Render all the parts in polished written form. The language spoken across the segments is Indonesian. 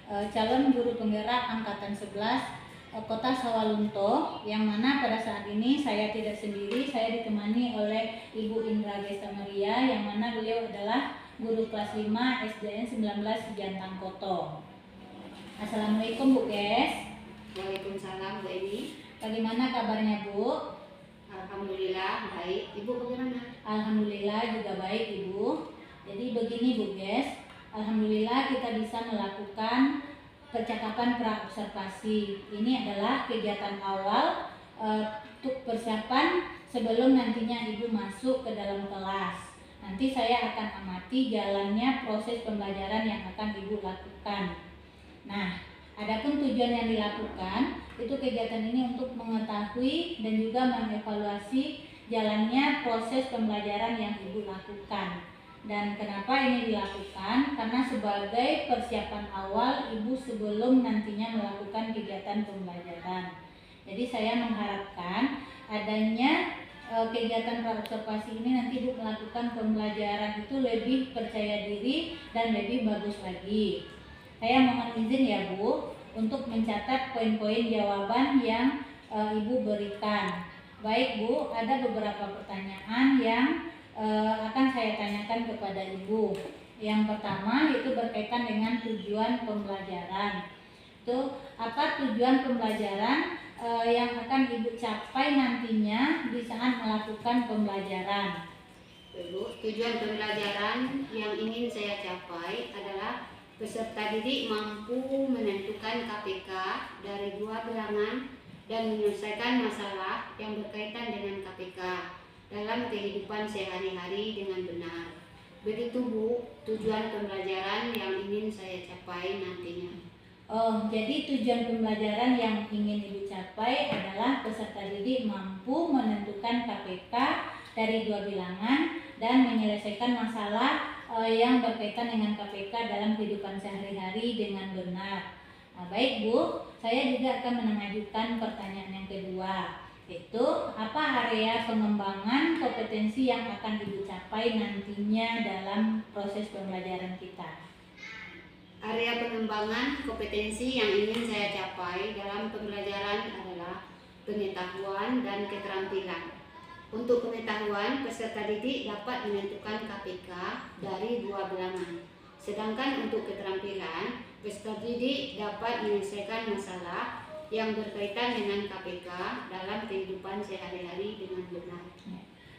calon guru penggerak angkatan 11 Kota Sawalunto, yang mana pada saat ini saya tidak sendiri, saya ditemani oleh Ibu Indra Gesta Maria, yang mana beliau adalah guru kelas 5 SDN 19 Jantang Koto. Assalamualaikum Bu Kes. Waalaikumsalam Bu Eni. Bagaimana kabarnya Bu? Alhamdulillah baik. Ibu bagaimana? Alhamdulillah juga baik Ibu. Jadi begini Bu Kes, alhamdulillah kita bisa melakukan percakapan praobservasi. Ini adalah kegiatan awal untuk persiapan sebelum nantinya Ibu masuk ke dalam kelas. Nanti saya akan amati jalannya proses pembelajaran yang akan Ibu lakukan. Nah, adapun tujuan yang dilakukan itu kegiatan ini untuk mengetahui dan juga mengevaluasi jalannya proses pembelajaran yang Ibu lakukan. Dan kenapa ini dilakukan? Karena sebagai persiapan awal Ibu sebelum nantinya melakukan kegiatan pembelajaran. Jadi saya mengharapkan adanya kegiatan praobservasi ini nanti Ibu melakukan pembelajaran itu lebih percaya diri dan lebih bagus lagi. Saya mohon izin ya Bu untuk mencatat poin-poin jawaban yang Ibu berikan. Baik Bu, ada beberapa pertanyaan yang akan saya tanyakan kepada Ibu. Yang pertama itu berkaitan dengan tujuan pembelajaran. Itu apa tujuan pembelajaran yang akan Ibu capai nantinya di saat melakukan pembelajaran? Ibu, tujuan pembelajaran yang ingin saya capai adalah peserta didik mampu menentukan KPK dari dua bilangan dan menyelesaikan masalah yang berkaitan dengan KPK dalam kehidupan sehari-hari dengan benar. Begitu Bu, tujuan pembelajaran yang ingin saya capai nantinya. Oh, jadi tujuan pembelajaran yang ingin Ibu capai adalah peserta didik mampu menentukan KPK dari dua bilangan dan menyelesaikan masalah yang berkaitan dengan KPK dalam kehidupan sehari-hari dengan benar. Nah, baik Bu, saya juga akan mengajukan pertanyaan yang kedua. Itu apa area pengembangan kompetensi yang akan Ibu capai nantinya dalam proses pembelajaran kita? Area pengembangan kompetensi yang ingin saya capai dalam pembelajaran adalah pengetahuan dan keterampilan. Untuk pengetahuan, peserta didik dapat menentukan KPK dari dua bilangan. Sedangkan untuk keterampilan, peserta didik dapat menyelesaikan masalah yang berkaitan dengan KPK dalam kehidupan sehari-hari dengan benar.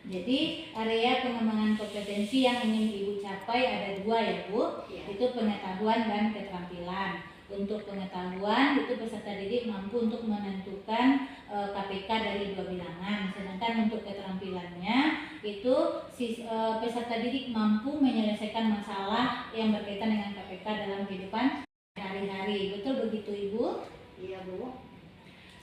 Jadi area pengembangan kompetensi yang ingin Ibu capai ada dua ya Bu, Ya. Itu pengetahuan dan keterampilan. Untuk pengetahuan itu peserta didik mampu untuk menentukan KPK dari dua bilangan. Sedangkan untuk keterampilannya itu peserta didik mampu menyelesaikan masalah yang berkaitan dengan KPK dalam kehidupan sehari-hari. Betul begitu Ibu? Iya Bu.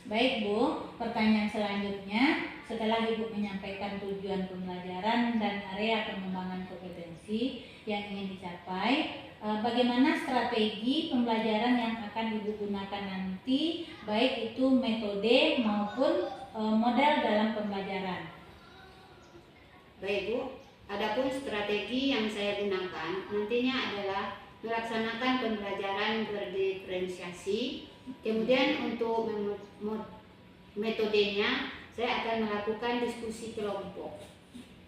Baik Bu, pertanyaan selanjutnya, setelah Ibu menyampaikan tujuan pembelajaran dan area pengembangan kompetensi yang ingin dicapai, bagaimana strategi pembelajaran yang akan Ibu gunakan nanti, baik itu metode maupun model dalam pembelajaran? Baik Bu, adapun strategi yang saya gunakan nantinya adalah melaksanakan pembelajaran berdiferensiasi. Kemudian untuk metodenya, saya akan melakukan diskusi kelompok,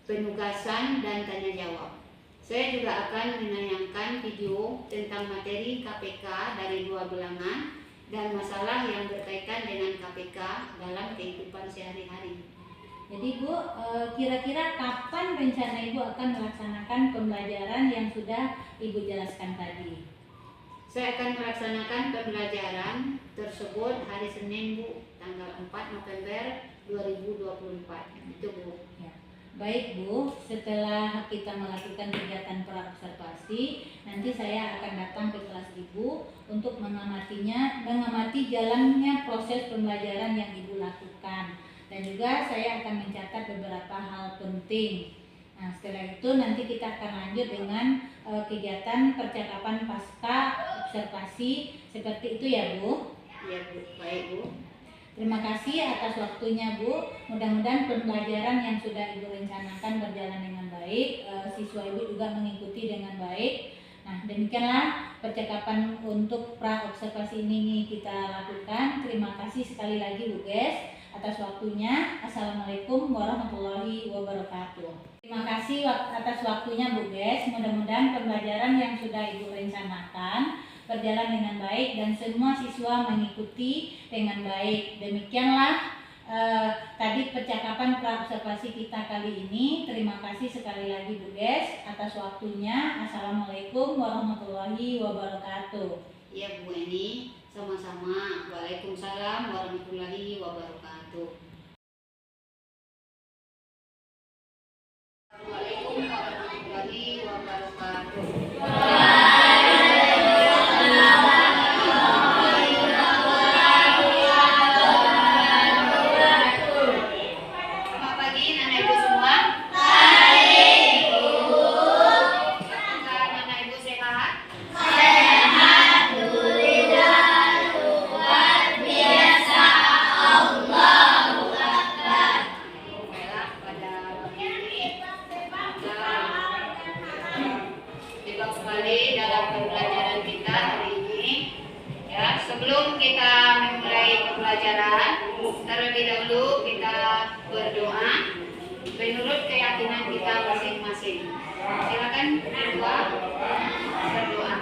penugasan dan tanya jawab. Saya juga akan menayangkan video tentang materi KPK dari dua bilangan dan masalah yang berkaitan dengan KPK dalam kehidupan sehari-hari. Jadi Bu, kira-kira kapan rencana Ibu akan melaksanakan pembelajaran yang sudah Ibu jelaskan tadi? Saya akan melaksanakan pembelajaran tersebut hari Senin Bu, tanggal 4 November 2024. Itu Bu. Ya. Baik Bu, setelah kita melakukan kegiatan praobservasi, nanti saya akan datang ke kelas Ibu untuk mengamati jalannya proses pembelajaran yang Ibu lakukan. Dan juga saya akan mencatat beberapa hal penting. Nah, setelah itu nanti kita akan lanjut dengan kegiatan percakapan pasca observasi seperti itu ya Bu. Iya Bu, baik Bu. Terima kasih atas waktunya Bu. Mudah-mudahan pembelajaran yang sudah Ibu rencanakan berjalan dengan baik, siswa Ibu juga mengikuti dengan baik. Nah, demikianlah percakapan untuk pra-observasi ini kita lakukan. Terima kasih sekali lagi Bu Ges atas waktunya. Assalamualaikum warahmatullahi wabarakatuh. Terima kasih atas waktunya Bu Ges. Mudah-mudahan pembelajaran yang sudah Ibu rencanakan berjalan dengan baik dan semua siswa mengikuti dengan baik. Demikianlah tadi percakapan pra-observasi kita kali ini. Terima kasih sekali lagi Bu Ges atas waktunya. Assalamualaikum warahmatullahi wabarakatuh. Iya Bu Eni, sama-sama. Waalaikumsalam warahmatullahi wabarakatuh. Waalaikumsalam warahmatullahi wabarakatuh. Sebelum kita memulai pembelajaran, terlebih dahulu kita berdoa menurut keyakinan kita masing-masing. Silakan berdua berdoa.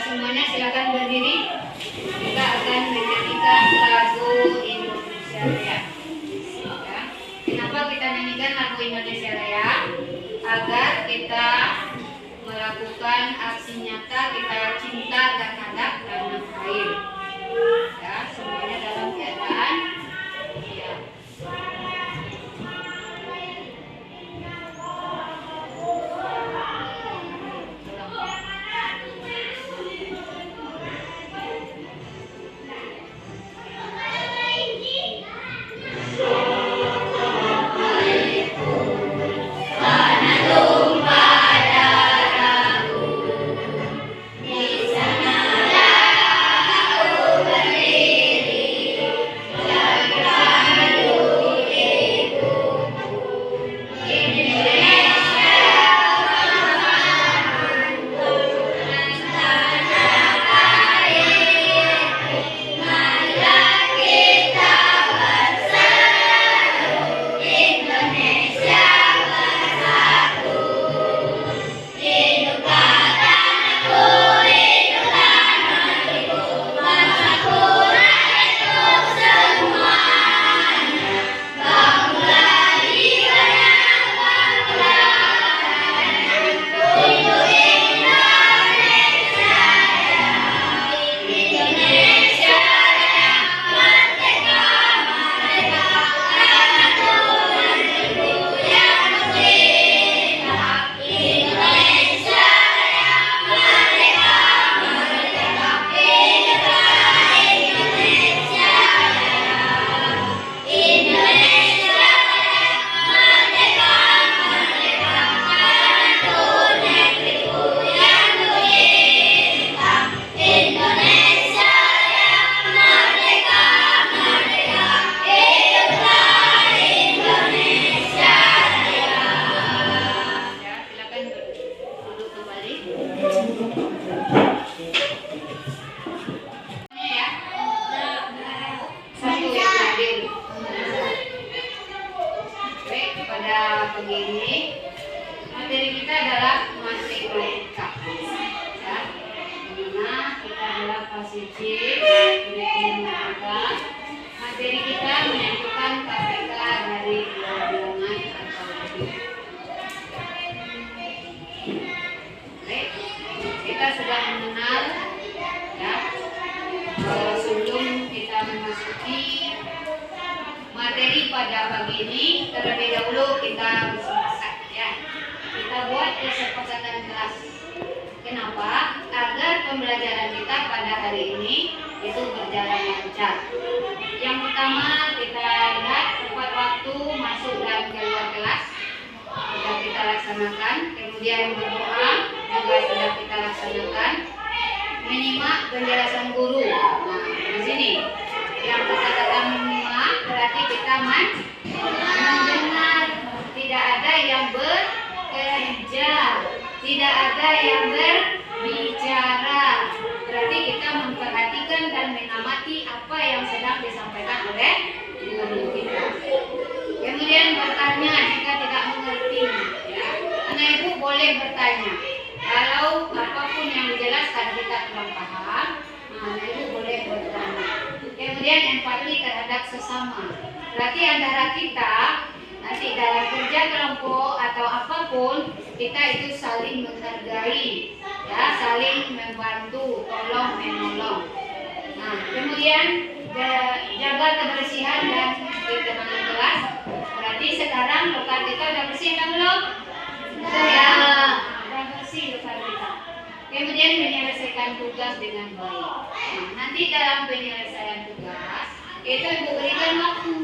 Semuanya silakan berdiri. Kita akan menyanyikan lagu Indonesia Raya. Ya. Kenapa kita nyanyikan lagu Indonesia Raya? Agar kita melakukan aksi nyata kita cinta terhadap tanah air. Ya, semuanya dalam keadaan siap. Di sana Ya. Satu yang hadir. Baik, pada pagi ini materi kita adalah matematika. Ya. Dimana kita adalah fase C kurikulum matematika. Materi kita menentukan KPK dari dua bilangan atau lebih. Baik, kita sudah mengenal ya. Sebelum kita memasuki materi pada pagi ini, terlebih dahulu kita bersepakat ya. Kita buat kesepakatan kelas. Kenapa? Agar pembelajaran kita pada hari ini itu berjalan lancar. Yang pertama kita lihat tepat waktu masuk dan keluar kelas sudah kita laksanakan. Kemudian berdoa juga sudah kita laksanakan. Menyimak penjelasan guru. Nah, di sini yang kata-kata menyimak berarti kita mendengar. Tidak ada yang bekerja, tidak ada yang berbicara. Berarti kita memperhatikan dan mengamati apa yang sedang disampaikan oleh guru kita. Kemudian bertanya jika tidak mengerti. Ya. Anak ibu boleh bertanya. Kalau apapun yang dijelaskan kita kurang paham, anak ibu boleh bertanya. Kemudian empati terhadap sesama. Berarti antara kita nanti dalam kerja kelompok atau apapun kita itu saling menghargai, ya, saling membantu, tolong menolong. Nah, kemudian jaga kebersihan dan ketenangan kelas. Berarti sekarang lokal kita udah bersih kan belum? Ya, udah bersih lokal kita. Kemudian menyelesaikan tugas dengan baik. Nah, nanti dalam penyelesaian tugas itu ibu berikan waktu.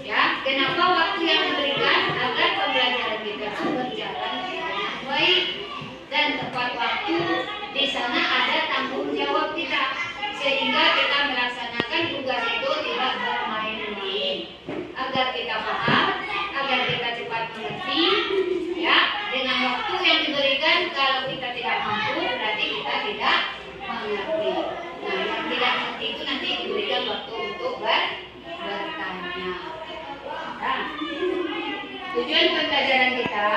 Ya, kenapa waktu yang diberikan? Agar pembelajaran kita itu berjalan dengan baik dan tepat waktu. Di sana ada tanggung jawab kita sehingga kita melaksanakan tugas itu tidak bermain-main. Agar kita paham, agar kita cepat mengerti. Ya, dengan waktu yang diberikan, kalau kita tidak mampu berarti kita tidak mengerti. Nah, yang tidak mengerti itu nanti diberikan waktu untuk bertanya. Nah, tujuan pembelajaran kita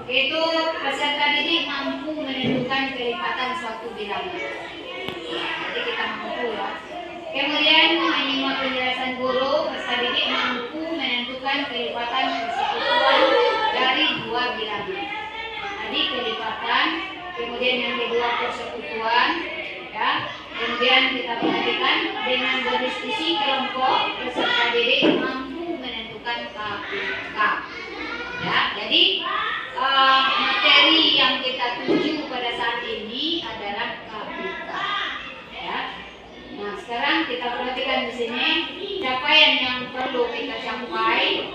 itu peserta didik mampu menentukan kelipatan suatu bilangan. Jadi kita mampu ya. Kemudian menyimak penjelasan guru, peserta didik mampu menentukan kelipatan persekutuan dari dua bilangan. Tadi kelipatan, kemudian yang kedua persekutuan, ya. Kemudian kita perhatikan dengan berdiskusi kelompok peserta didik mampu menentukan KPK. Ya, jadi materi yang kita tuju pada saat ini adalah KPK. Ya. Nah, sekarang kita perhatikan di sini capaian yang perlu kita capai.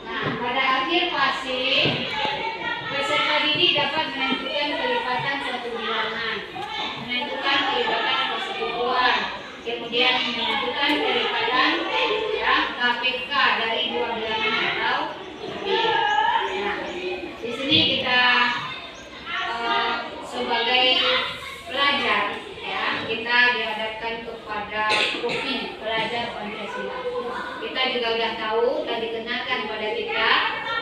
Nah, pada akhir fase peserta didik dapat menentukan kelipatan suatu bilangan, menentukan kelipatan persekutuan, kemudian menentukan kelipatan ya KPK dari dua bilangan atau lebih. Nah, di sini kita sebagai pelajar ya, kita dihadapkan kepada profil pelajar Pancasila. Kita juga sudah tahu, tadi dikenakan pada kita.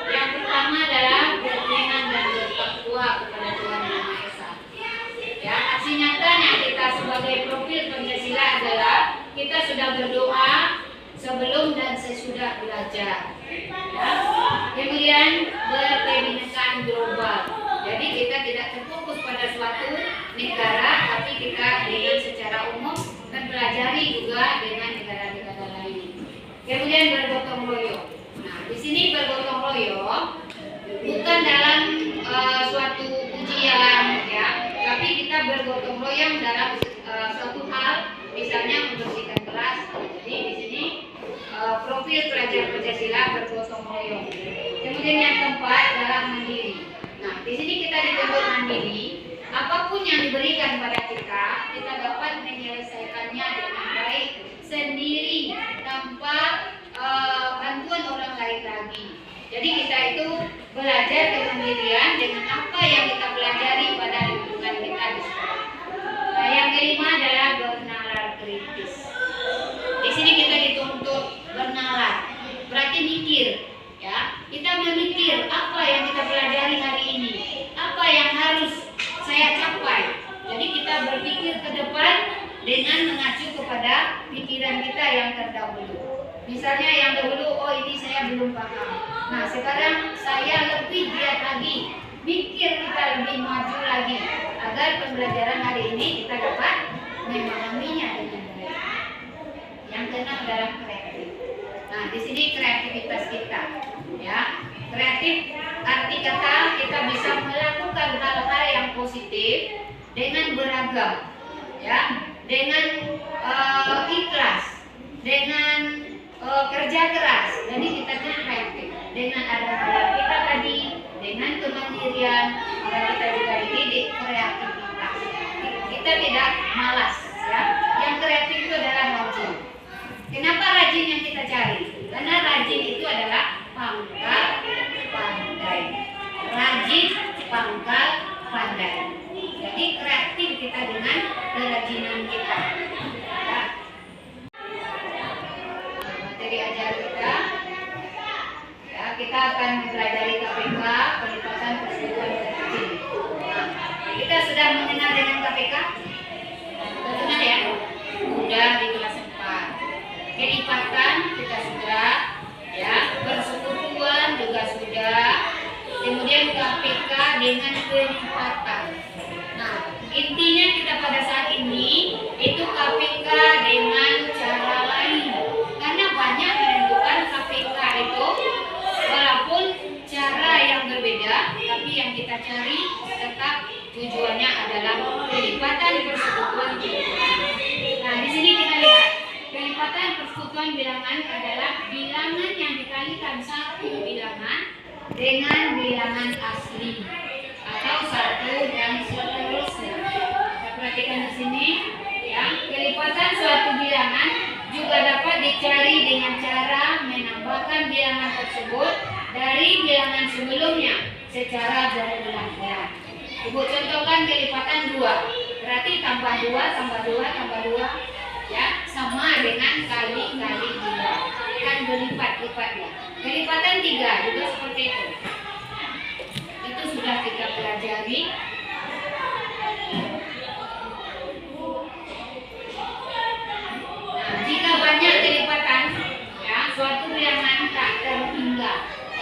Yang pertama adalah beriman dan bertakwa kepada Tuhan Yang Maha Esa. Ya, aksi nyatanya kita sebagai profil Pancasila adalah kita sudah berdoa sebelum dan sesudah belajar. Ya. Kemudian berkebinekaan global. Jadi kita tidak terfokus pada suatu negara, tapi kita dengan secara umum mempelajari juga dengan negara-negara lain. Kemudian bergotong royong. Nah, di sini bergotong royong bukan dalam suatu ujian ya, tapi kita bergotong royong dalam suatu hal, misalnya membersihkan kelas. Jadi di sini profil pelajar Pancasila bergotong royong. Kemudian yang keempat adalah mandiri. Nah, di sini kita dituntut mandiri. Apapun yang diberikan pada kita, kita dapat menyelesaikannya dengan baik sendiri tanpa bantuan orang lain lagi. Jadi kita itu belajar kemandirian dengan apa yang kita pelajari pada ke depan dengan mengacu kepada pikiran kita yang terdahulu. Misalnya yang dahulu, oh ini saya belum paham. Nah sekarang saya lebih giat lagi, mikir kita lebih maju lagi, agar pembelajaran hari ini kita dapat memahaminya dengan baik. Yang keenam adalah kreatif. Nah di sini kreativitas kita, ya. Kreatif arti kata kita bisa melakukan hal-hal yang positif dengan beragam, ya, dengan ikhlas, dengan kerja keras. Jadi kita tuh kreatif dengan ada kita tadi, dengan kemandirian, maka kita juga dididik kreativitas. Kita tidak malas, ya. Yang kreatif itu adalah rajin. Kenapa rajin yang kita cari? Karena rajin itu adalah pangkal pandai. Rajin pangkal pandai. Jadi kreatif kita dengan kerajinan kita. Ya. Materi ajar kita, ya, kita akan mempelajari KPK, pelipatan persekutuan kecil. Nah, kita sudah mengenal dengan KPK? Sudah ya? Sudah di kelas 4. Kelipatan kita sudah, ya, persekutuan juga sudah. Kemudian KPK dengan kelipatan. Nah, intinya kita pada saat ini itu KPK dengan cara lain. Karena banyak menentukan KPK itu walaupun cara yang berbeda, tapi yang kita cari tetap tujuannya adalah kelipatan persekutuan bilangan. Nah, di sini kita lihat kelipatan persekutuan bilangan adalah bilangan yang dikalikan satu bilangan dengan bilangan asli atau satu dan seterusnya. Kita perhatikan di sini, ya, kelipatan suatu bilangan juga dapat dicari dengan cara menambahkan bilangan tersebut dari bilangan sebelumnya secara berulang-ulang. Ibu contohkan kelipatan 2, berarti tambah 2 tambah 2 tambah 2, ya, sama dengan kali-kali 2, kan berlipat-lipat ya. Kelipatan 3 juga seperti itu. Itu sudah kita pelajari. Nah, jika banyak kelipatan, ya, suatu bilangan tak terhingga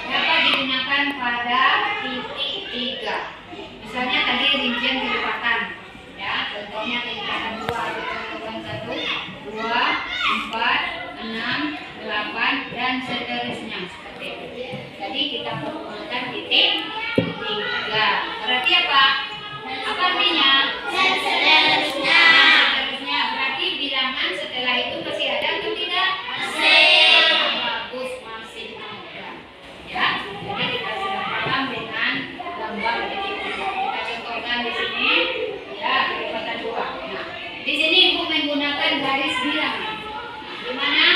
dapat digunakan pada titik 3. Misalnya tadi rincian kelipatan, ya, contohnya kelipatan 2, contohkan 1, 2, 4, 6, 8 dan seterusnya seperti itu. Jadi kita menggunakan titik 3. Berarti apa? Apa artinya? Seterusnya. Seterusnya berarti bilangan setelah itu masih ada atau tidak? Masih. Bagus, masih ada. Ya, jadi kita sudah paham dengan gambar titik 3. Kita contohkan di sini, ya, kelipatan 2. Nah, di sini Ibu menggunakan garis bilangan. Di mana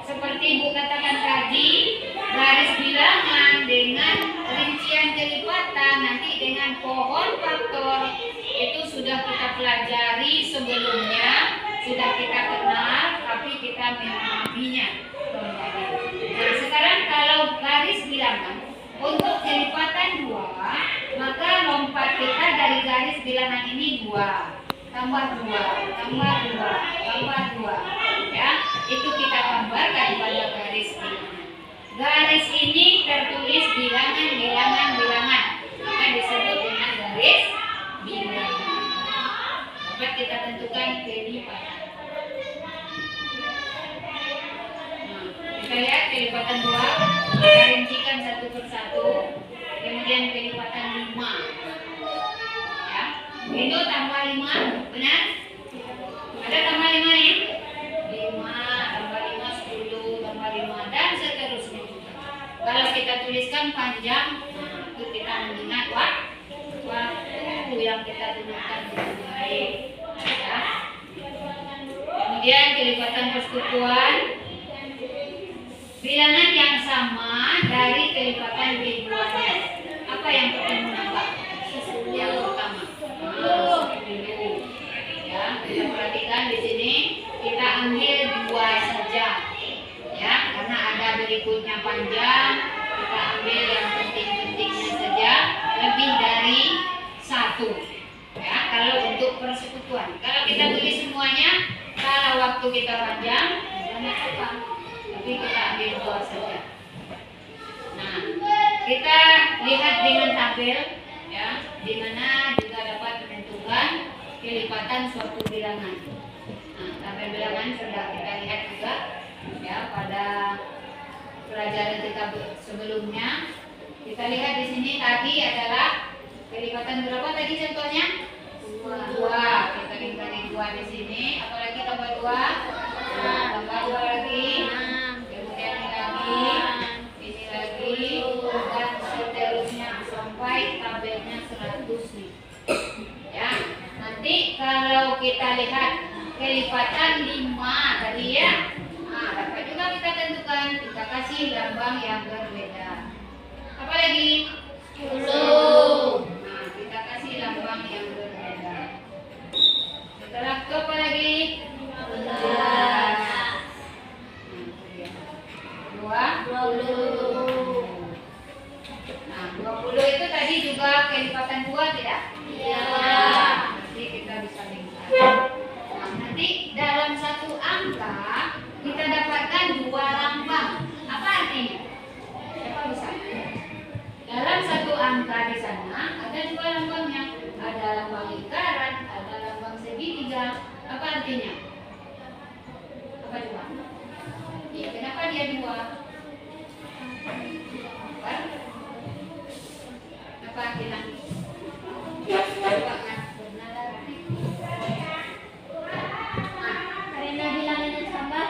seperti Ibu katakan tadi, garis bilangan dengan rincian kelipatan nanti dengan pohon faktor itu sudah kita pelajari sebelumnya, sudah kita kenal, tapi kita memahaminya kembali. Nah, sekarang kalau garis bilangan untuk kelipatan 2, maka lompat kita dari garis bilangan ini 2 tambah 2 tambah 2 tambah 2, ya, itu kita gambarkan pada garis bilangan. Garis ini tertulis bilangan, maka disebut dengan garis bilangan. Dapat kita tentukan kelipatan. Nah, kita lihat kelipatan 2, kita rincikan satu persatu. Kemudian kelipatan 5, ya, itu tambah 5, benar? Ada tambah 5 nih? 5 tambah 5 10 tambah 5 dan seterusnya juga. Kalau kita tuliskan panjang, itu kita mengingat waktu yang kita gunakan dengan baik, ya. Kemudian kelipatan persekutuan bilangan yang sama dari kelipatan ribuannya. Apa yang pertama nampak? Yang pertama. Ya, kita perhatikan di sini kita ambil 2 saja, ya, karena ada berikutnya panjang, kita ambil yang penting-pentingnya saja, lebih dari 1. Ya, kalau untuk untuk persekutuan. Kalau kita tulis semuanya, kalau waktu kita panjang, banyak apa? Tapi kita ambil 2 saja. Nah, kita lihat dengan tabel, ya, di mana juga dapat menentukan kelipatan suatu bilangan. Nah, tabel bilangan sudah kita lihat juga, ya, pada pelajaran kita sebelumnya. Kita lihat di sini tadi adalah kelipatan berapa tadi contohnya? 2. Kita lihat 2 di sini. Apalagi tambah 2? Tambah 2 lagi. Kemudian ini lagi, dan seterusnya sampai tabelnya 100 nih. Ya, nanti kalau kita lihat kelipatan 5 tadi ya, nah, dapat juga kita tentukan, kita kasih lambang yang berbeda. Apalagi 10. Nah, kita kasih lambang yang berbeda. Setelah itu apa lagi? 20. Nah, 20 itu tadi juga kelipatan 2 tidak? Iya. Nanti kita bisa lihat. Nah, nanti dalam satu angka kita dapatkan 2 lambang. Apa artinya? Siapa bisa? Dalam satu angka di sana ada 2 lambangnya. Ada lambang lingkaran, ada lambang segitiga. Apa artinya? Apa 2? Ya, kenapa dia 2? Apa artinya? Karena bilangannya sama.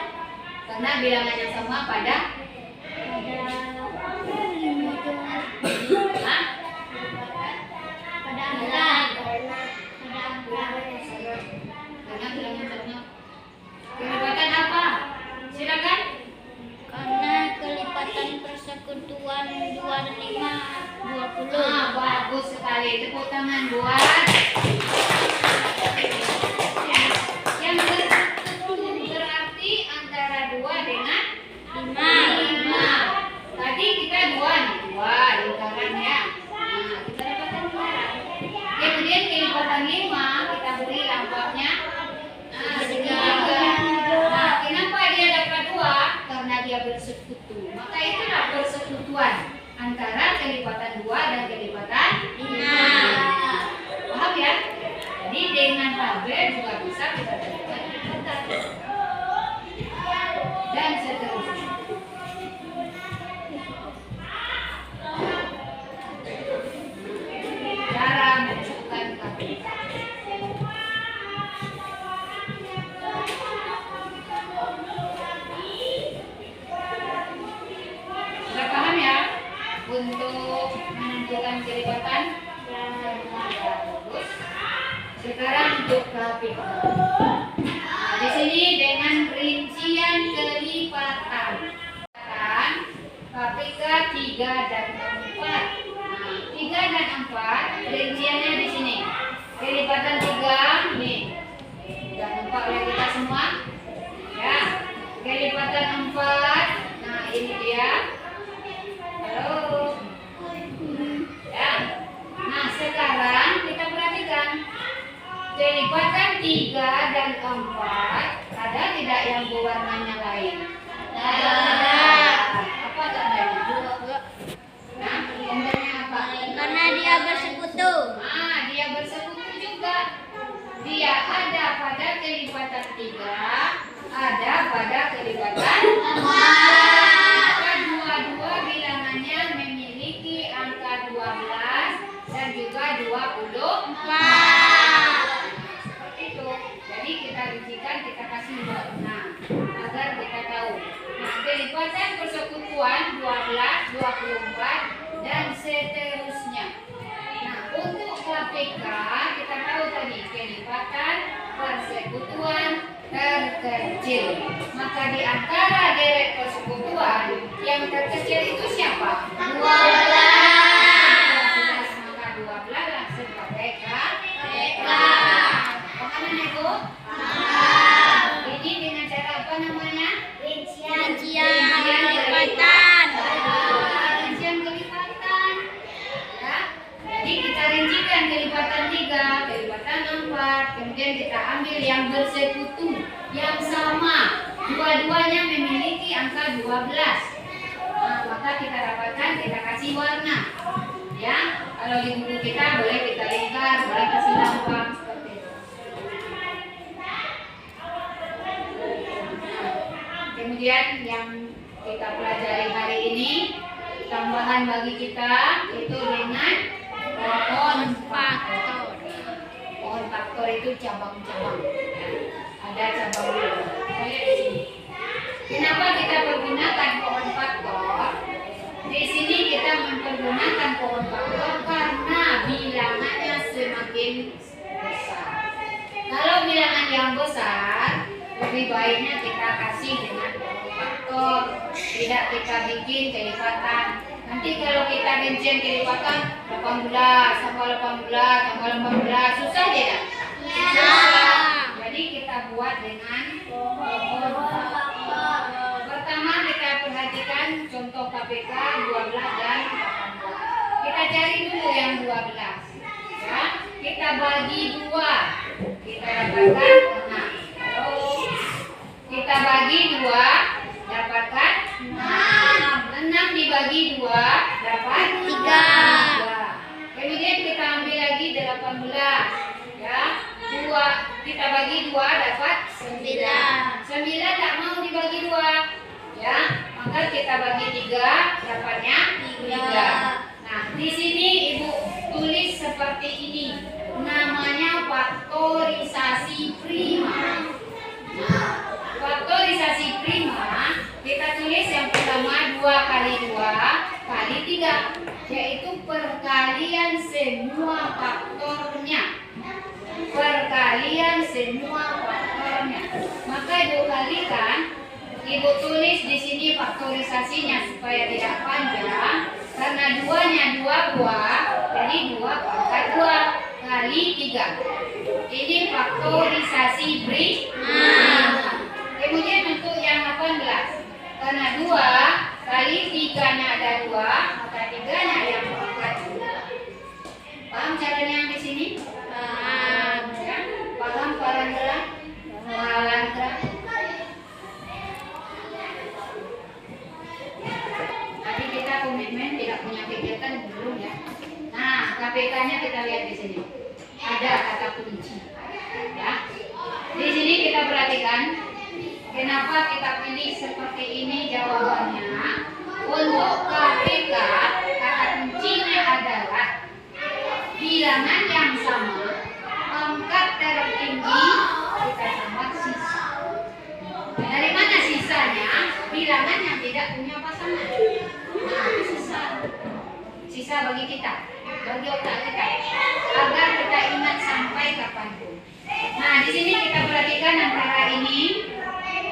Karena bilangannya sama pada karena bilangan sama. Kelipatan apa? Silakan. Karena kelipatan persekutuan 2 dan 5 20. Ah, bagus sekali. Tepuk tangan buat yang bersekutu, berarti antara 2 dengan 5. Tadi kita 2 nih, 2 lingkaran ya. Nah, kita dapatkan lingkaran. Kemudian kelipatan 5 kita beri lambangnya segitiga. Nah, kenapa dia dapat 2? Karena dia bersekutu. Maka itulah persekutuan antara kelipatan 2 dan kelipatan 5. Paham ya? Jadi dengan tabel juga bisa kita dapatkan kelipatan. Dan seterusnya. Cara menentukan tabel. Sudah paham ya? Untuk menentukan kelipatan. Bagus. Sekarang untuk kelipatan. Nah, di sini dengan rincian kelipatan. KPK 3 dan 4. Nah, 3 dan 4 rinciannya di sini. Kelipatan 3 nih. Jangan lupa oleh kita semua. Ya. Kelipatan 4. Nah, ini dia. Halo. Ya. Nah, sekarang kita perhatikan. Kelipatan 3 dan 4 ada tidak yang berwarnanya lain? Ada. Apa tandanya? Nah, tandanya apa? Karena dia bersekutu. Ah, dia bersekutu juga. Dia ada pada kelipatan 3, ada pada kelipatan 4. Maka dua-dua bilangannya memiliki angka 12 dan juga 24. Seperti itu. Jadi kita rincikan, kita kasih 26 agar kita tahu. Nah, kelipatan persekutuan 12, 24 dan seterusnya. Nah, untuk KPK kita tahu tadi kelipatan persekutuan terkecil. Maka di antara deret persekutuan yang terkecil itu siapa? 12. Maka 12 langsung pakai KPK. Paham Ibu? Ini dengan cara apa namanya? Rincian kelipatan. Rincian kelipatan. Ya. Jadi kita rincikan kelipatan 3, kelipatan 4, kemudian kita ambil yang bersekutu, yang sama, dua-duanya memiliki angka 12. Nah, maka kita dapatkan, kita kasih warna. Ya, kalau di buku kita boleh kita lingkar, boleh kasih lambang seperti itu. Kemudian yang kita pelajari hari ini, tambahan bagi kita itu dengan pohon faktor. Pohon faktor itu cabang-cabang. Ada cabang dulu. Kita lihat di sini. Kenapa kita pergunakan pohon faktor? Di sini kita mempergunakan pohon faktor karena bilangannya semakin besar. Kalau bilangan yang besar, lebih baiknya kita kasih dengan pohon faktor, tidak kita bikin kelipatan. Nanti kalau kita rincian kelipatan 18 tambah 18 tambah 18, susah tidak? Susah. Jadi kita buat dengan pohon faktor. Pertama kita perhatikan contoh KPK 12 dan 18. Kita cari dulu yang 12. Ya, kita bagi 2. Kita dapatkan 6. Kita bagi 2, dapatkan 6 dibagi 2, dapat 3. Kemudian kita ambil lagi 18. Ya, 2 kita bagi 2 dapat 9. 9 tak mau dibagi 2. Ya, maka kita bagi 3, dapatnya 3. Nah, di sini Ibu tulis seperti ini. Namanya faktorisasi prima. Nah, faktorisasi prima kita tulis yang pertama 2 kali 2 kali 3, yaitu perkalian semua faktornya. Perkalian semua faktornya. Maka Ibu kalikan, Ibu tulis di sini faktorisasinya supaya tidak panjang. Karena 2-nya 2 buah, jadi 2 pangkat 2 kali 3. Ini faktorisasi prima. Kemudian untuk yang 18, karena 2 kali 3-nya ada 2, maka 3-nya yang pangkat 2. Paham caranya di sini? Paham. Ya? Paham Paranggelang? Paranggelang. Tadi kita komitmen tidak punya kegiatan belum ya. Nah, KPK-nya kita lihat di sini. Ada kata kunci. Ya. Di sini kita perhatikan. Kenapa kita pilih seperti ini jawabannya? Untuk KPK, kata kuncinya adalah bilangan yang sama, angka tertinggi kita tambah sisa. Dari mana sisanya? Bilangan yang tidak punya pasangan. Nah, sisa. Sisa bagi kita, bagi otak kita, agar kita ingat sampai kapanpun. Nah, di sini kita perhatikan antara ini.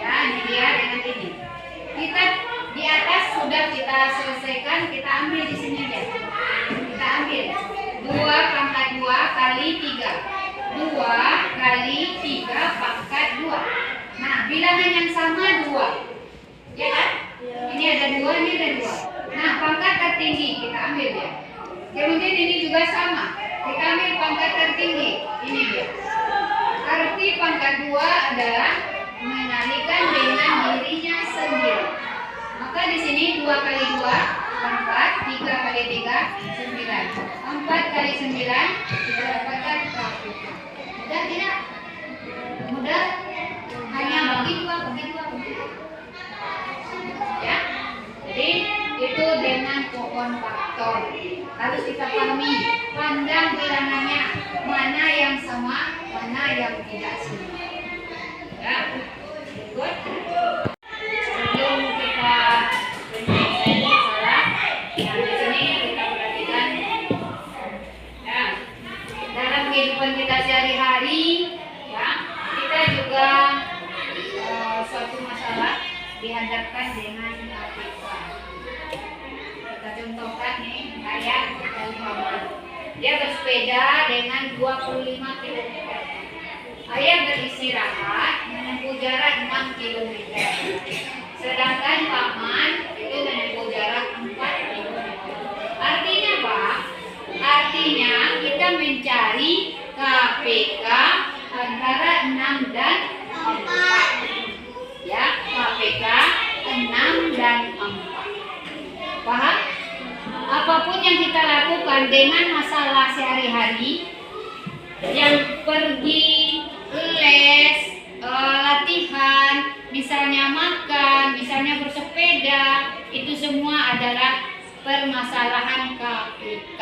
Ya, ini dia dengan ini. Kita di atas sudah kita selesaikan, kita ambil di sini aja. Kita ambil 2 pangkat 2 kali 3. 2 kali 3 pangkat 2. Nah, bilangan yang sama 2. Ya kan? Ini ada 2, ini ada 2. Nah, pangkat tertinggi kita ambil ya. Kemudian ini juga sama. Kita ambil pangkat tertinggi. Ini dia. Arti pangkat 2 adalah mengalihkan dengan dirinya sendiri. Maka di sini 2 kali 2 4, 3 kali 3 9. 4 kali 9 kita dapatkan 100. Mudah tidak? Mudah? Hanya bagi 2, bagi 2, bagi 2. Ya. Jadi itu dengan pohon faktor. Harus kita pahami, pandang bilangannya mana yang sama, mana yang tidak sama. Ya. Good. Sebelum kita ini salah, nah di sini kita perhatikan ya, dalam kehidupan kita sehari-hari ya, kita juga suatu masalah dihadapkan dengan KPK. Kita contohkan nih ayah dari mama, dia bersepeda dengan 25 km. Ayah beristirahat menempuh jarak 6 km. Sedangkan paman itu menempuh jarak 4 km. Artinya apa? Artinya kita mencari KPK antara 6 dan 4. Ya, KPK 6 dan 4. Paham? Apapun yang kita lakukan dengan masalah sehari-hari, yang pergi les, latihan, misalnya makan, misalnya bersepeda, itu semua adalah permasalahan KPK.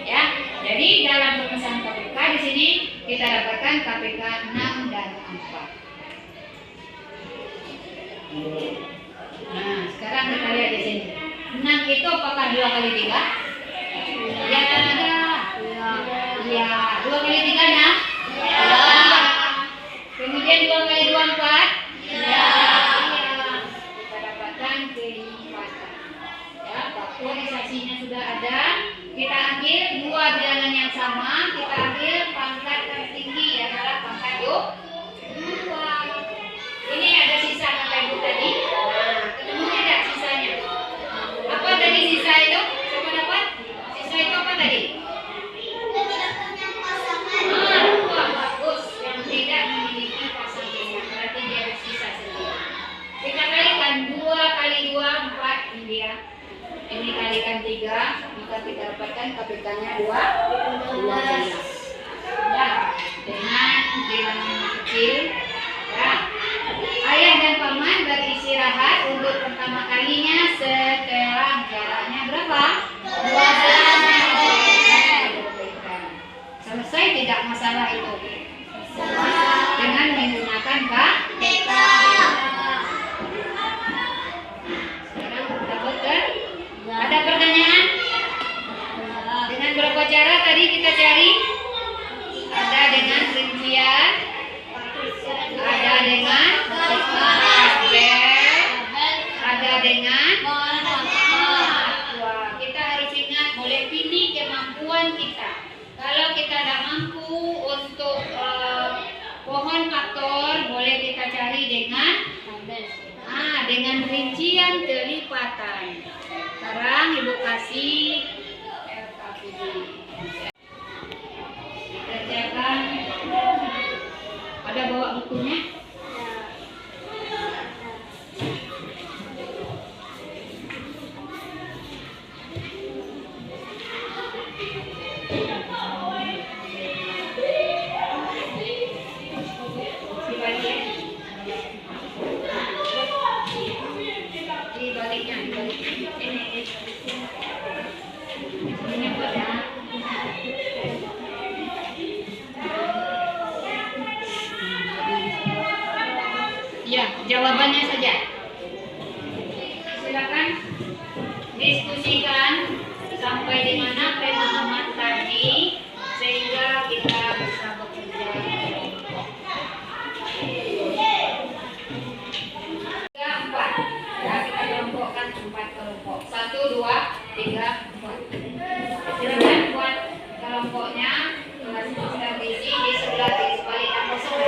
Ya, jadi dalam permasalahan KPK di sini kita dapatkan KPK 6 dan 4. Nah, sekarang kita lihat di sini. 6 itu apakah 2 kali 3? Ya, ada. Ya, 2 kali 3 6? Ya. Kemudian 2 kali 2 4? Ya. Kita dapatkan kelipatan. Ya, faktorisasinya sudah ada. Kita ambil 2 bilangan yang sama, kita ambil pangkat tertinggi adalah pangkat 2. Ini ada sisa Bapak Ibu tadi. Nah, ketemu tidak sisanya? Apa tadi sisa itu? Siapa dapat? Sisa itu apa tadi? Wah, bagus. Yang tidak memiliki pasangan. Berarti dia ada sisa sendiri. Kita kalikan 2 kali 2 4 ini dia. Ini kalikan 3, maka kita dapatkan KPK-nya 12. Ya, dengan bilangan kecil. Ya. Ayah dan paman beristirahat untuk pertama kalinya setelah jaraknya berapa? 12 meter. Selesai tidak masalah itu? Dengan menggunakan KPK. Sekarang kita betul. Ada pertanyaan? Dengan berapa cara tadi kita cari? Ada dengan rincian, ada dengan tabel, ada dengan wah, kita harus ingat boleh pilih kemampuan kita. Kalau kita tidak mampu untuk pohon faktor, boleh kita cari dengan rincian kelipatan. Sekarang Ibu kasih LKPD. Kerjakan. Ada bawa bukunya? Ya, jawabannya saja. Silakan diskusikan sampai di mana pemahaman tadi sehingga kita bisa bekerja. 4. Ya, kita kelompokkan 4 kelompok. 1, 2, 3, 4. Silakan buat kelompoknya. Sudah diisi di sebelah sebalik yang kosong.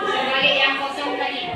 Sebalik yang kosong tadi.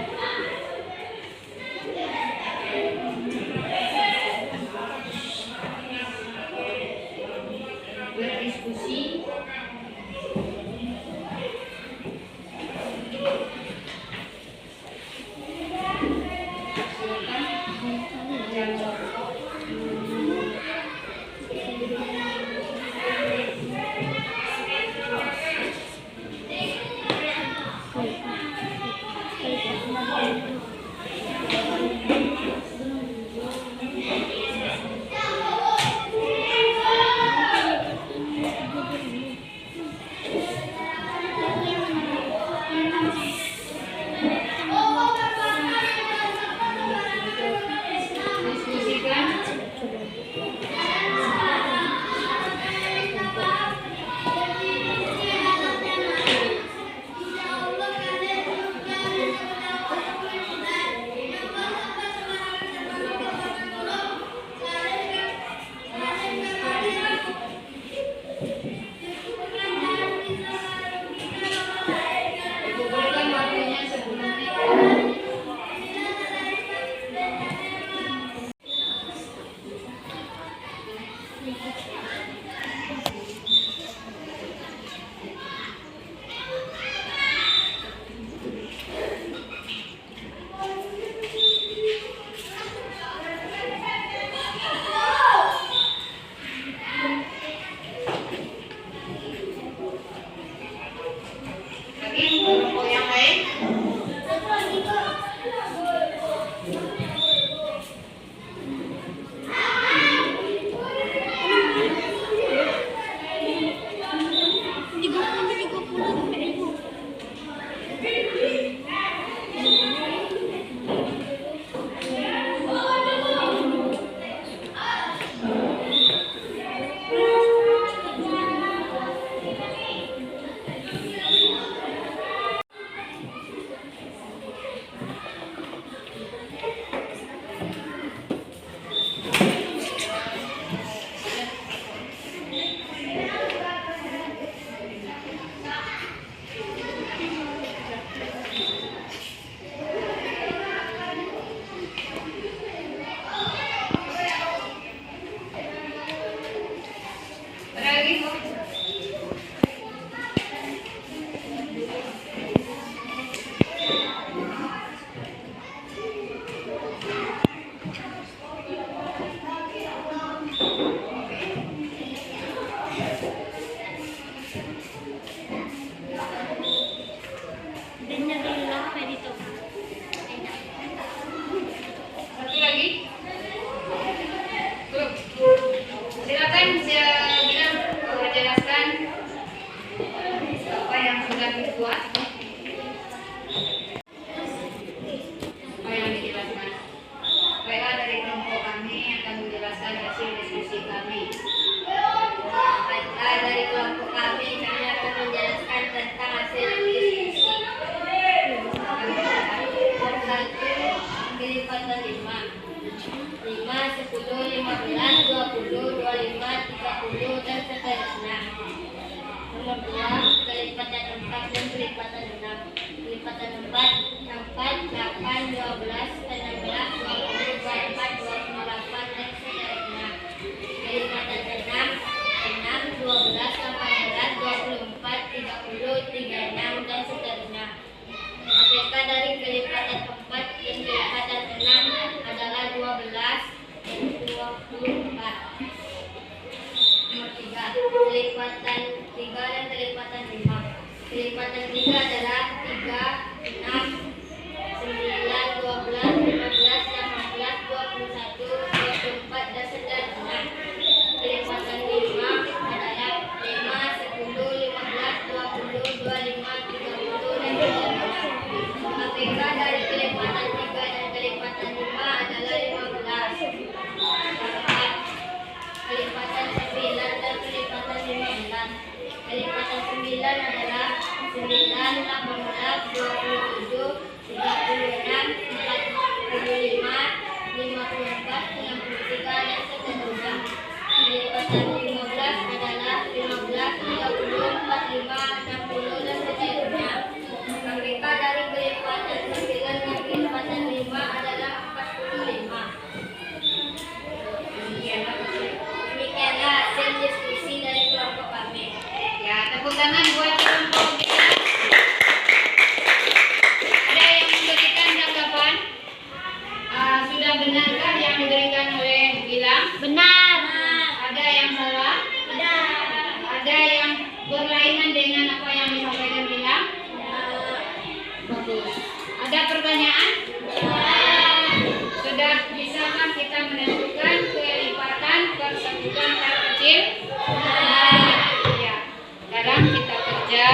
sudah dibuat. Apa yang dijelaskan? Baiklah, dari kelompok kami akan menjelaskan hasil diskusi kami. Baiklah, dari kelompok kami akan menjelaskan tentang hasil diskusi. Satu, kelipatan 5. 5, 10, 15, 20, 25, 30, dan seterusnya. Nomor 2, kelipatan 4 dan kelipatan 6. Kelipatan 4, 8, 12, 16, 20, 24, 28, dan seterusnya. Kelipatan 6, 12, 18, 24, 30, 36, dan seterusnya. APK dari kelipatan 4 dan kelipatan 6 adalah 12 dan 24. Nomor 3, kelipatan 3 dan kelipatan 5. Kelipatan 3 adalah 3, 6, 9, 12, 15, 18, 21, 24, dan seterusnya. Kelipatan 5 adalah 5, 10, 15, 20, 25, 30, dan seterusnya. APK dari kelipatan 3 dan kelipatan 5 adalah 15. 4. Kelipatan 9 dan kelipatan 15. Kelipatan 9 adalah 9, 18, 27, 36, 45, 54, 63, dan seterusnya. Kelipatan 15 adalah 15, 30, 45, 60, dan seterusnya. APK dari kelipatan 9 dan kelipatan 5 adalah 45. Demikianlah hasil diskusi dari kelompok kami. Ya, tepuk tangan buat kelompok kita. Ada yang memberikan tanggapan? Sudah benarkah yang diberikan oleh Gilang? Benar. Ada yang salah? Benar. Ada yang berlainan dengan apa yang disampaikan Gilang? Bagus. Ada pertanyaan? Sudah bisakah kita menentukan kelipatan persekutuan terkecil? Ya. Sekarang kita kerja,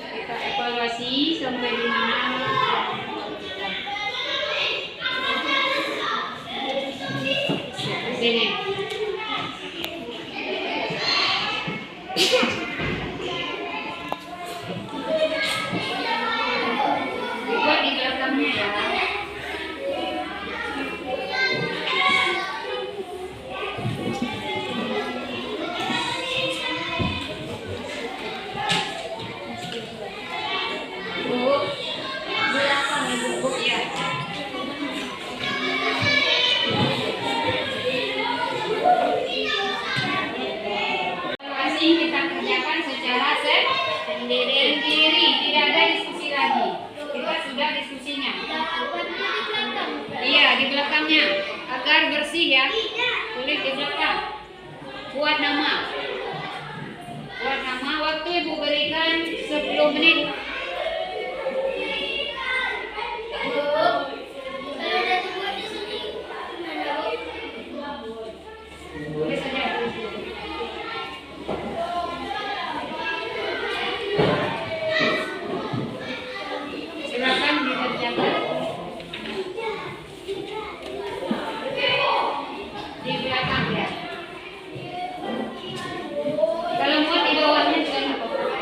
kita evaluasi sampai di mana. Sini. Buat di belakangnya ya. Evaluasi kita kerjakan secara sendiri, tidak ada diskusi lagi. Kita sudah diskusinya. Iya, di belakangnya agar bersih ya. Tulis di belakang. Buat nama. Buat nama, waktu Ibu berikan 10 menit. Tulis saja. Silakan dikerjakan. Di belakang ya. Kalau muat di bawahnya juga nggak apa-apa.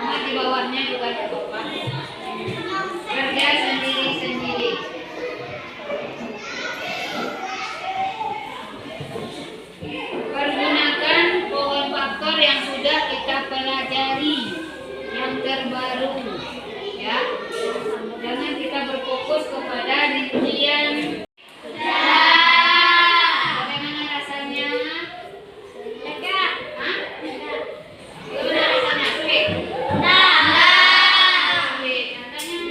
Muat di bawahnya juga nggak apa-apa. Kerja sendiri-sendiri. Pergunakan pohon faktor yang sudah kita pelajari, yang terbaru, ya. Jangan kita berfokus kepada rincian. Bagaimana rasanya? Hah? Gimana rasanya? Sulit? Sulit. Katanya.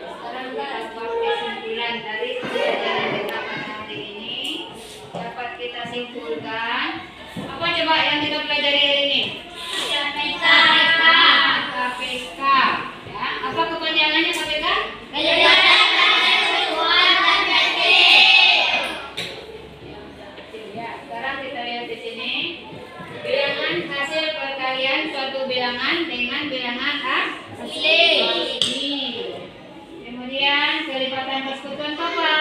Sekarang kita buat kesimpulan dari pelajaran kita pada hari ini. Dapat kita simpulkan. Apa coba yang kita pelajari hari ini? KPK. Ya. Apa kepanjangannya KPK? Ya, sekarang kita di sini. Bilangan hasil perkalian suatu bilangan dengan bilangan asli. Kemudian kelipatan persekutuan apa?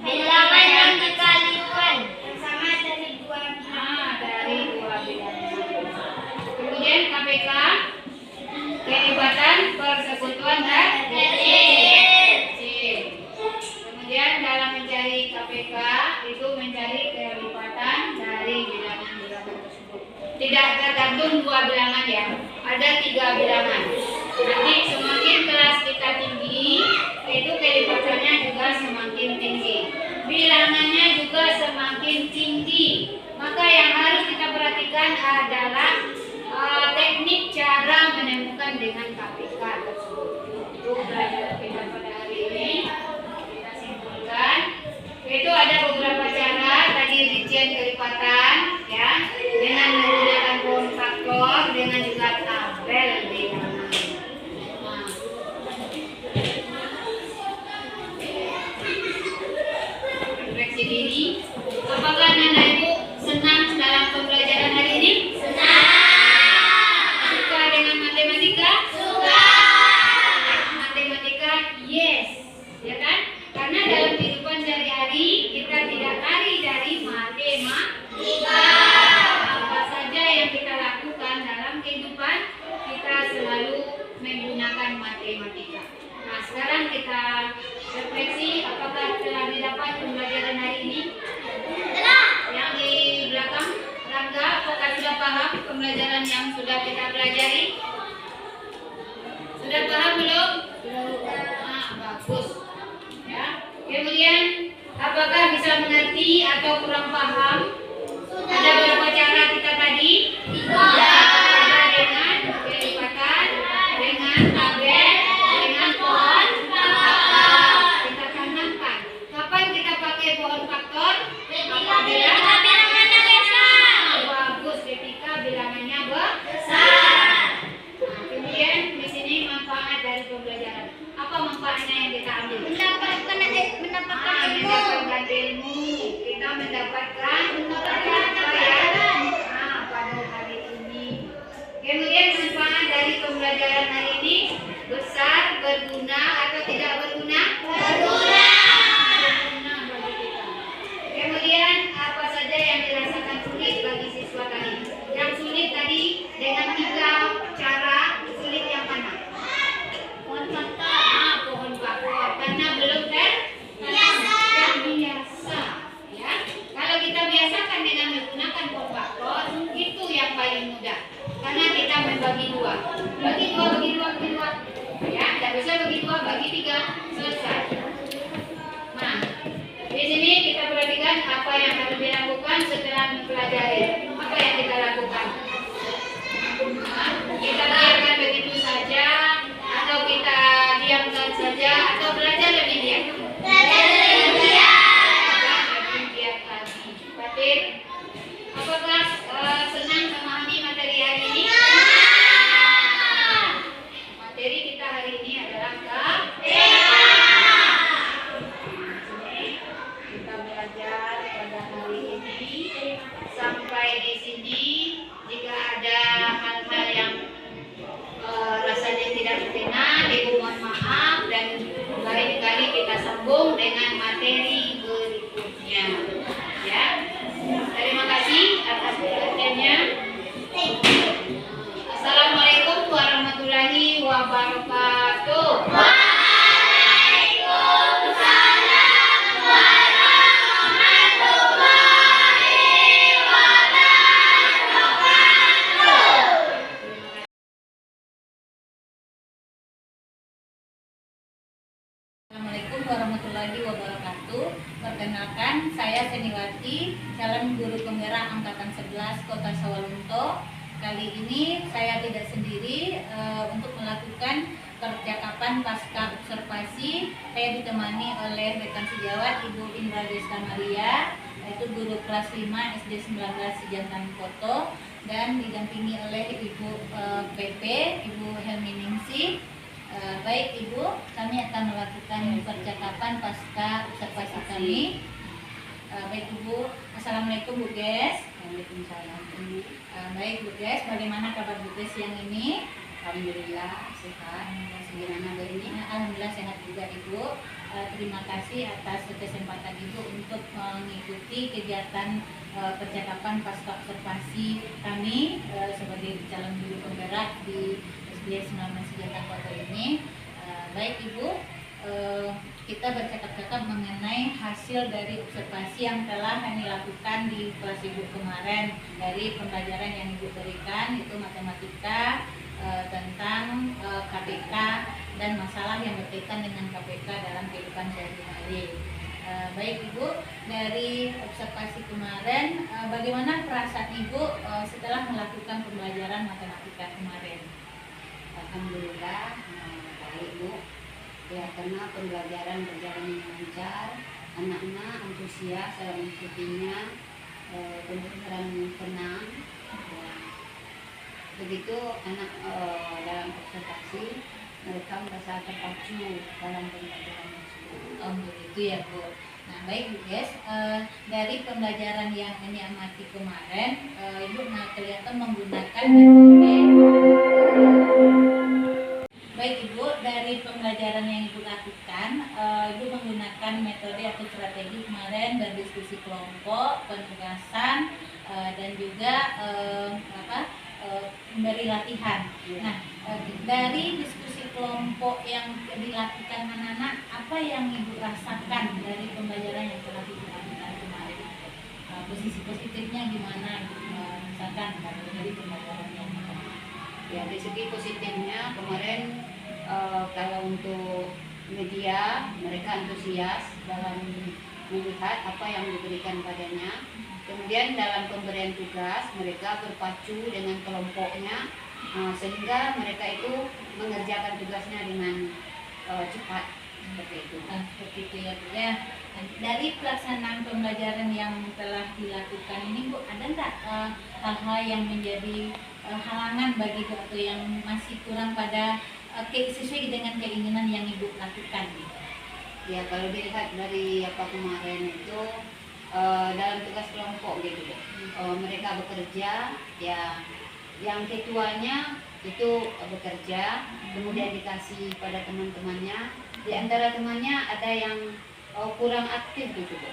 Bilangan yang dikalikan sama dari dua bilangan. Dari dua bilangan. Kemudian KPK kelipatan persekutuan dan kecil. Kemudian dalam mencari KPK itu mencari kelipatan dari bilangan-bilangan tersebut. Tidak tergantung dua bilangan ya, ada 3 bilangan. Nanti semakin kelas kita tinggi, itu kelipatannya juga semakin tinggi. Bilangannya juga semakin tinggi. Maka yang harus kita perhatikan adalah teknik cara menemukan dengan KPK tersebut. Untuk belajar kita pada hari ini, kita simpulkan. Itu ada beberapa cara tadi rincian kelipatan, ya, dengan menggunakan pohon faktor, dengan juga tabel bilangan. Nah, refleksi diri. Apakah anak ibu senang dalam pembelajaran hari ini? Suka dengan matematika? Matematika, yes, ya kan? Karena dalam kehidupan sehari-hari kita tidak lari dari matematika. Apa saja yang kita lakukan dalam kehidupan, kita selalu menggunakan matematika. Nah, sekarang kita refleksi apakah telah didapat pembelajaran hari ini? Yang di belakang Rangga, apakah sudah paham pembelajaran yang sudah kita pelajari? Sudah paham belum? Bagus. Ya. Kemudian apakah bisa mengerti atau kurang paham? Ada berapa cara kita tadi? 3. Ada dengan kelipatan, dengan tabel, dengan pohon faktor. Kita tanamkan. Kapan kita pakai pohon faktor? Apabila bilangannya besar. bagus, ketika bilangannya besar. Nah, kemudian di sini manfaat dari pembelajaran. Apa manfaatnya yang kita ambil? Mendapatkan Mendapatkan ilmu. Kita mendapatkan pelajaran pada hari ini. Kemudian manfaat dari pembelajaran hari ini besar, berguna atau tidak berguna? Berguna bagi kita. Kemudian apa saja yang dirasakan sulit bagi siswa tadi? Yang sulit tadi dengan 3 cara, sulit yang mana? Pohon faktor. Karena belum terbiasa. Ya. Kalau kita biasakan dengan menggunakan pohon faktor, itu yang paling mudah. Karena kita membagi 2. Bagi 2. Ya, tidak bisa bagi 2, bagi 3, selesai. Nah, di sini kita perhatikan apa yang harus dilakukan setelah mempelajari. Apa yang kita lakukan? Nah, kita biarkan begitu saja, atau kita diamkan saja, atau belajar lebih giat? Lebih giat lagi. Batin, apakah senang memahami materi hari ini? Materi kita hari ini adalah kita belajar pada hari ini sampai di sini. Jika ada hal-hal yang rasanya tidak berkenan, ibu mohon maaf, dan lain kali kita sambung dengan materi berikutnya. Ya, terima kasih atas perhatiannya. Assalamualaikum warahmatullahi wabarakatuh. Assalamualaikum warahmatullahi wabarakatuh. Perkenalkan, saya Seniwati, calon guru penggerak angkatan 11 Kota Sawalunto. Kali ini saya tidak sendiri untuk melakukan percakapan pasca observasi. Saya ditemani oleh rekan sejawat Ibu Indra Desta Maria, yaitu guru kelas 5 SD 19 Jantan Koto, dan didampingi oleh Ibu PP, Ibu Helmi Ningsih. Baik Ibu, kami akan melakukan percakapan pasca observasi kami. Baik Ibu, Assalamualaikum Bu Ges. Waalaikumsalam. Baik Bu Ges, bagaimana kabar Bu Ges siang ini? Alhamdulillah sehat. Gimana Bu ini? Alhamdulillah sehat juga Ibu. Terima kasih atas kesempatan Ibu untuk mengikuti kegiatan percakapan pasca observasi kami sebagai calon guru penggerak di SBS 19 Sejahtera Kota ini. Baik Ibu, kita bercakap-cakap mengenai hasil dari observasi yang telah kami lakukan di kelas Ibu kemarin dari pembelajaran yang Ibu berikan, itu matematika tentang KPK dan masalah yang berkaitan dengan KPK dalam kehidupan sehari-hari. Baik Ibu, dari observasi kemarin, bagaimana perasaan Ibu setelah melakukan pembelajaran matematika kemarin? Alhamdulillah baik Bu. Ya, karena pembelajaran berjalan dengan lancar, anak-anak antusias dalam mengikutinya, pembelajaran tenang. Ya. Begitu anak dalam observasi mereka merasa terpacu dalam pembelajaran tersebut. Begitu ya Bu. Nah baik Bu Ges, dari pembelajaran yang ini amati kemarin, Ibu kelihatan menggunakan Baik Ibu, dari pembelajaran yang Ibu lakukan, Ibu menggunakan metode atau strategi kemarin berdiskusi kelompok, penugasan, dan juga memberi latihan. Nah, dari diskusi kelompok yang dilakukan anak-anak, apa yang Ibu rasakan dari pembelajaran yang telah Ibu lakukan kemarin? Posisi positifnya gimana Ibu rasakan dari pembelajaran yang Ya, dari segi positifnya kemarin kalau untuk media mereka antusias dalam melihat apa yang diberikan padanya. Kemudian dalam pemberian tugas mereka berpacu dengan kelompoknya sehingga mereka itu mengerjakan tugasnya dengan cepat seperti itu. Seperti itu ya Bu ya. Dari pelaksanaan pembelajaran yang telah dilakukan ini Bu, ada nggak hal-hal yang menjadi halangan bagi Bu atau yang masih kurang pada sesuai dengan keinginan yang Ibu lakukan? Ya, kalau dilihat dari apa kemarin itu dalam tugas kelompok gitu Bu. Mereka bekerja, ya yang ketuanya itu bekerja, kemudian dikasih pada teman-temannya. Di antara temannya ada yang kurang aktif gitu Bu.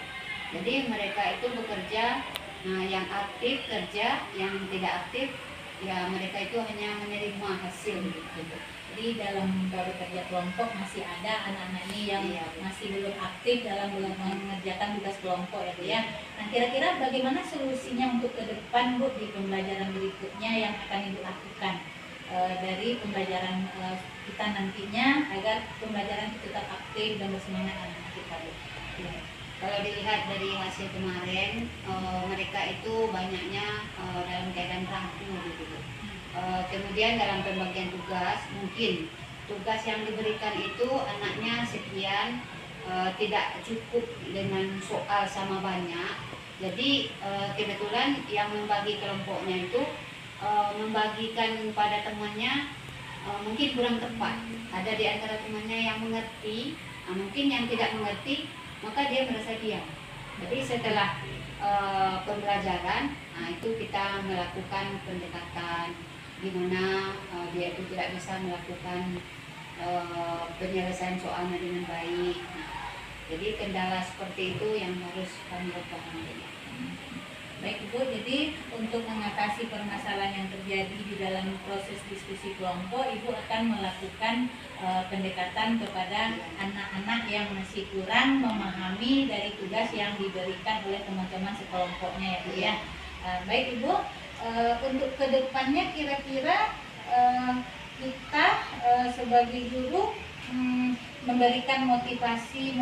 Jadi mereka itu bekerja, nah yang aktif kerja, yang tidak aktif ya mereka itu hanya menerima hasil gitu. Jadi dalam bekerja kelompok masih ada anak-anak ini yang masih belum aktif dalam mengerjakan tugas kelompok ya Bu ya. Nah kira-kira bagaimana solusinya untuk ke depan Bu di pembelajaran berikutnya yang akan Ibu lakukan dari pembelajaran kita nantinya agar pembelajaran itu tetap aktif dan bersemangat anak-anak kita Bu? Ya. Kalau dilihat dari hasil kemarin mereka itu banyaknya dalam keadaan ragu gitu Bu. Kemudian dalam pembagian tugas mungkin tugas yang diberikan itu anaknya sekian tidak cukup dengan soal sama banyak. Jadi kebetulan yang membagi kelompoknya itu membagikan pada temannya mungkin kurang tepat. Ada di antara temannya yang mengerti, mungkin yang tidak mengerti maka dia merasa diam. Jadi setelah pembelajaran, itu kita melakukan pendekatan di mana dia itu tidak bisa melakukan penyelesaian soalnya dengan baik. Jadi kendala seperti itu yang harus kami pahami. Baik Ibu, jadi untuk mengatasi permasalahan yang terjadi di dalam proses diskusi kelompok, Ibu akan melakukan pendekatan kepada anak-anak yang masih kurang memahami dari tugas yang diberikan oleh teman-teman sekelompoknya ya Bu ya. Baik Ibu, untuk kedepannya kira-kira kita sebagai guru memberikan motivasi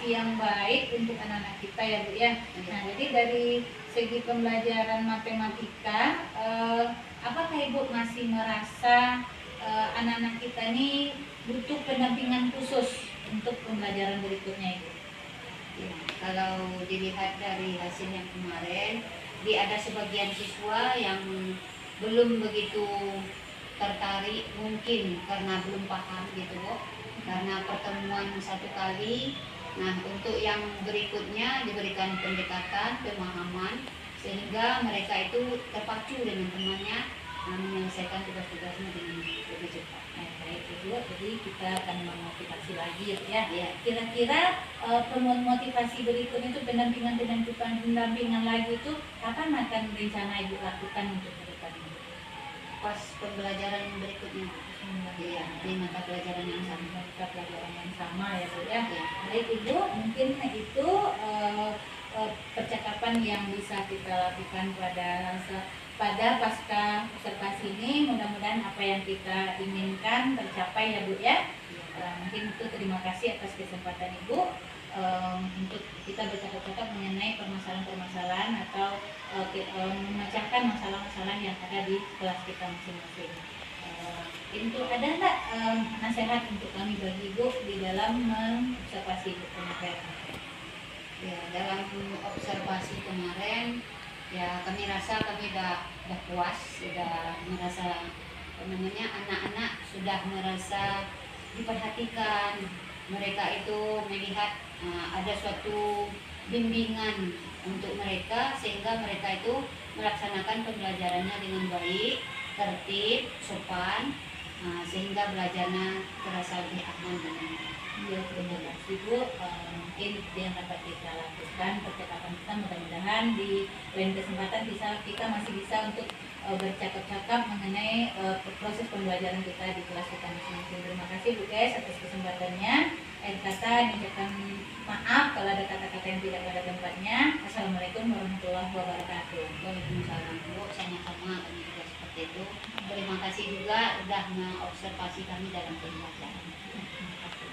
yang baik untuk anak-anak kita ya Bu ya. Nah jadi dari segi pembelajaran matematika, apakah Ibu masih merasa anak-anak kita ini butuh pendampingan khusus untuk pembelajaran berikutnya Ibu? Ya, kalau dilihat dari hasil yang kemarin, ada sebagian siswa yang belum begitu tertarik, mungkin karena belum paham gitu Bu. Karena pertemuan satu kali Nah, untuk yang berikutnya diberikan pendekatan, pemahaman, sehingga mereka itu terpacu dengan temannya menyelesaikan tugas-tugasnya dengan lebih cepat. Nah, baik Ibu, jadi kita akan memotivasi lagi ya. Ya. Kira-kira motivasi berikutnya itu pendampingan lagi itu kapan akan rencana Ibu lakukan untuk ke depan? Pas pembelajaran berikutnya, ya, di mata pelajaran yang sama. Mata pelajaran yang sama ya Bu ya. Ya. Baik Ibu, mungkin itu percakapan yang bisa kita lakukan pada pasca observasi ini. Mudah-mudahan apa yang kita inginkan tercapai ya Bu ya. Mungkin itu terima kasih atas kesempatan Ibu untuk kita bercakap-cakap mengenai permasalahan-permasalahan atau memecahkan masalah-masalah yang ada di kelas kita masing-masing. Itu ada nggak nasihat untuk kami bagi Ibu di dalam mengobservasi kemarin? Ya, dalam observasi kemarin, ya kami rasa kami udah puas, sudah merasa anak-anak sudah merasa diperhatikan. Mereka itu melihat ada suatu bimbingan untuk mereka, sehingga mereka itu melaksanakan pembelajarannya dengan baik, tertib, sopan, sehingga belajarnya terasa lebih aman dan nyaman. Ya, terima kasih Bu. Mungkin yang dapat kita lakukan percakapan kita, mudah-mudahan di lain kesempatan kita masih bisa untuk bercakap-cakap mengenai proses pembelajaran kita di kelas kita masing-masing. Terima kasih Bu guys atas kesempatannya. Akhir kata mengucapkan maaf kalau ada kata-kata yang tidak pada tempatnya. Assalamualaikum warahmatullahi wabarakatuh. Waalaikumsalam Bu, sama-sama kami juga seperti itu. Terima kasih juga sudah mengobservasi kami dalam pembelajaran. Terima kasih.